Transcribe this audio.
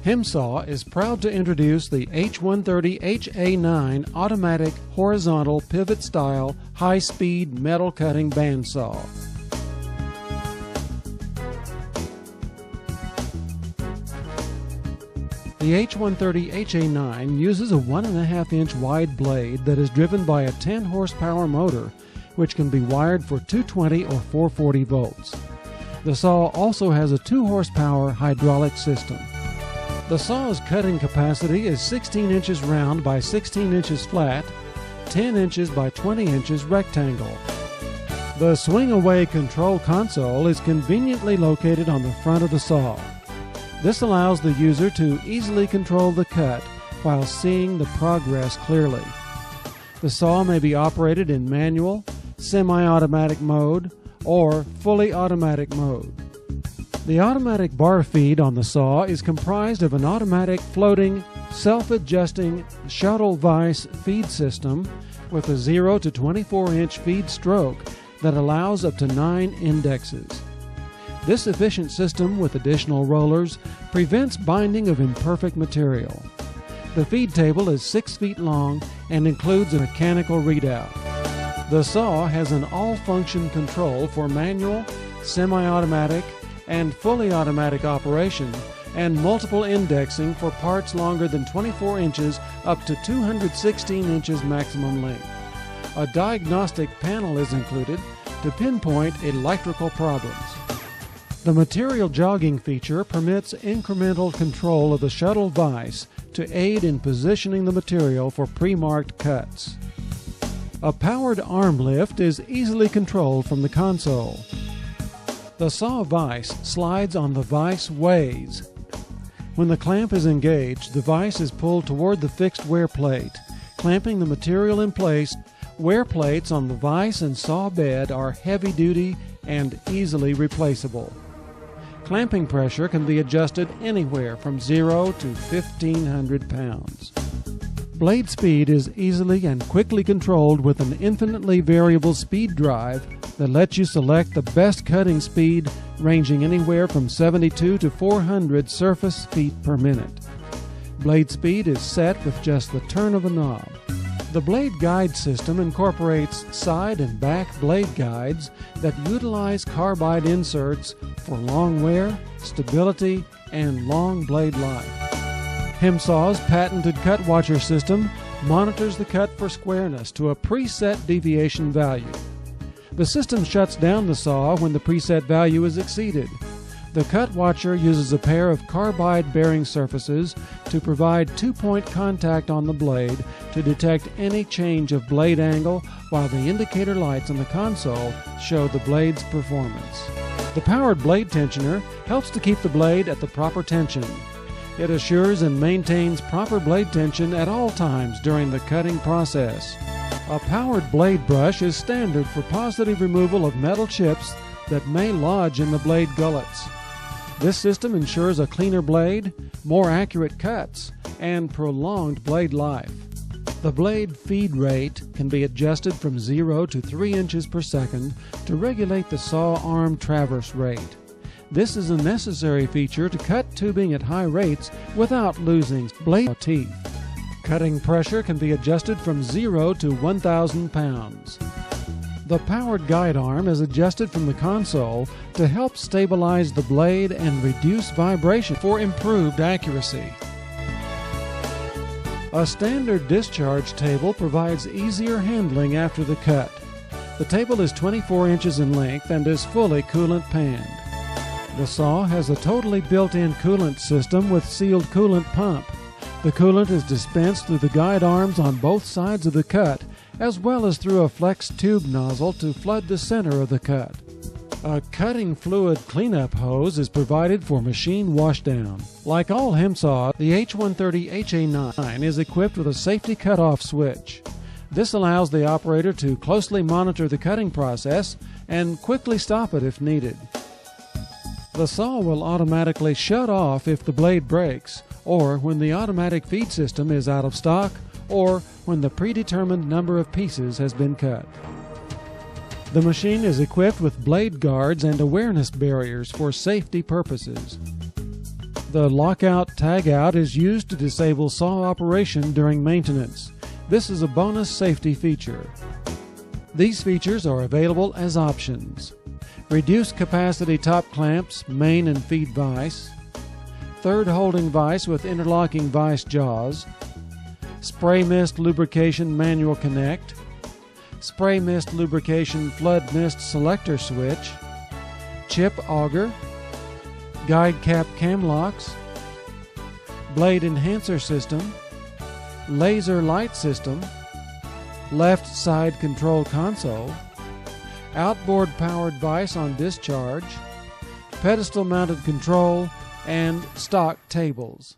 Hemsaw is proud to introduce the H130HA9 automatic horizontal pivot style high-speed metal cutting bandsaw. The H130HA9 uses a 1.5-inch wide blade that is driven by a 10 horsepower motor, which can be wired for 220 or 440 volts. The saw also has a 2 horsepower hydraulic system. The saw's cutting capacity is 16 inches round by 16 inches flat, 10 inches by 20 inches rectangle. The swing-away control console is conveniently located on the front of the saw. This allows the user to easily control the cut while seeing the progress clearly. The saw may be operated in manual, semi-automatic mode, or fully automatic mode. The automatic bar feed on the saw is comprised of an automatic floating, self-adjusting shuttle vise feed system with a 0 to 24-inch feed stroke that allows up to 9 indexes. This efficient system with additional rollers prevents binding of imperfect material. The feed table is 6 feet long and includes a mechanical readout. The saw has an all-function control for manual, semi-automatic, and fully automatic operation, and multiple indexing for parts longer than 24 inches up to 216 inches maximum length. A diagnostic panel is included to pinpoint electrical problems. The material jogging feature permits incremental control of the shuttle vise to aid in positioning the material for pre-marked cuts. A powered arm lift is easily controlled from the console. The saw vise slides on the vise ways. When the clamp is engaged, the vise is pulled toward the fixed wear plate, clamping the material in place. Wear plates on the vise and saw bed are heavy-duty and easily replaceable. Clamping pressure can be adjusted anywhere from 0 to 1,500 pounds. Blade speed is easily and quickly controlled with an infinitely variable speed drive that lets you select the best cutting speed ranging anywhere from 72 to 400 surface feet per minute. Blade speed is set with just the turn of a knob. The blade guide system incorporates side and back blade guides that utilize carbide inserts for long wear, stability, and long blade life. Hemsaw's patented cut watcher system monitors the cut for squareness to a preset deviation value. The system shuts down the saw when the preset value is exceeded. The cut watcher uses a pair of carbide bearing surfaces to provide 2-point contact on the blade to detect any change of blade angle, while the indicator lights on the console show the blade's performance. The powered blade tensioner helps to keep the blade at the proper tension. It assures and maintains proper blade tension at all times during the cutting process. A powered blade brush is standard for positive removal of metal chips that may lodge in the blade gullets. This system ensures a cleaner blade, more accurate cuts, and prolonged blade life. The blade feed rate can be adjusted from 0 to 3 inches per second to regulate the saw arm traverse rate. This is a necessary feature to cut tubing at high rates without losing blade teeth. Cutting pressure can be adjusted from 0 to 1,000 pounds. The powered guide arm is adjusted from the console to help stabilize the blade and reduce vibration for improved accuracy. A standard discharge table provides easier handling after the cut. The table is 24 inches in length and is fully coolant panned. The saw has a totally built-in coolant system with sealed coolant pump. The coolant is dispensed through the guide arms on both sides of the cut, as well as through a flex tube nozzle to flood the center of the cut. A cutting fluid cleanup hose is provided for machine washdown. Like all Hemsaw, the H130HA9 is equipped with a safety cutoff switch. This allows the operator to closely monitor the cutting process and quickly stop it if needed. The saw will automatically shut off if the blade breaks, or when the automatic feed system is out of stock, or when the predetermined number of pieces has been cut. The machine is equipped with blade guards and awareness barriers for safety purposes. The lockout tagout is used to disable saw operation during maintenance. This is a bonus safety feature. These features are available as options: reduced capacity top clamps, main and feed vise, third holding vise with interlocking vise jaws, spray mist lubrication manual connect, spray mist lubrication flood mist selector switch, chip auger, guide cap cam locks, blade enhancer system, laser light system, left side control console, outboard powered vise on discharge, pedestal mounted control, and stock tables.